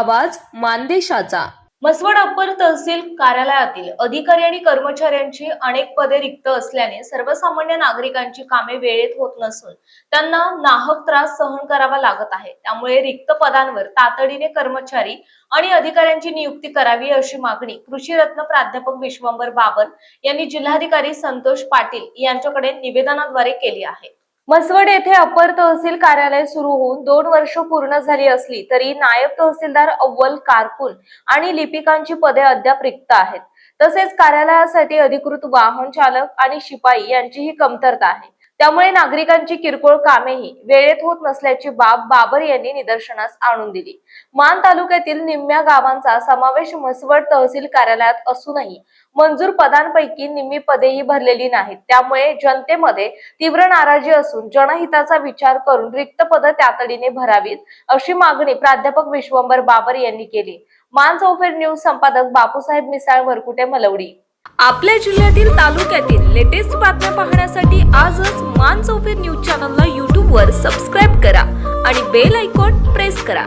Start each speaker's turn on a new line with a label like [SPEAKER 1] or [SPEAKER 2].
[SPEAKER 1] आवाज मानदेशाचा।
[SPEAKER 2] म्हसवड अप्पर तहसील कार्यालयातील अधिकारी आणि कर्मचाऱ्यांची अनेक पदे रिक्त असल्याने सर्वसामान्य नागरिकांची कामे वेळेत होत नसून त्यांना नाहक त्रास सहन करावा लागत आहे। त्यामुळे रिक्त पदांवर तातडीने कर्मचारी आणि अधिकाऱ्यांची नियुक्ती करावी अशी मागणी कृषीरत्न प्राध्यापक विश्वंभर बाबर यांनी जिल्हाधिकारी संतोष पाटील यांच्याकडे निवेदनाद्वारे केली आहे। म्हसवड येथे अप्पर तहसील कार्यालय सुरू होऊन 2 वर्ष पूर्ण झाली असली तरी नायब तहसीलदार अव्वल कारकून आणि लिपिकांची पदे अद्याप रिक्त आहेत। तसेच कार्यालयासाठी अधिकृत वाहन चालक आणि शिपाई यांचीही कमतरता आहे। त्यामुळे नागरिकांची किरकोळ कामेही वेळेत होत नसल्याची बाब बाबर यांनी निदर्शनास आणून दिली। मान तालुक्यातील निम्म्या गावांचा समावेश म्हसवड तहसील कार्यालयात असूनही मंजूर पदांपैकी निम्मी पदेही भरलेली नाहीत। त्यामुळे जनतेमध्ये तीव्र नाराजी असून जनहिताचा विचार करून रिक्त पदे तातडीने भरावीत अशी मागणी प्राध्यापक विश्वंभर बाबर यांनी केली। मान चौफेर न्यूज संपादक बापूसाहेब मिसाळ वरकुटे मलवडी।
[SPEAKER 1] आपल्या जिल्ह्यातील तालुक्यातील लेटेस्ट बातम्या पाहण्यासाठी आजच मान चौफेर न्यूज चॅनलला YouTube वर सबस्क्राईब करा आणि बेल आयकॉन प्रेस करा।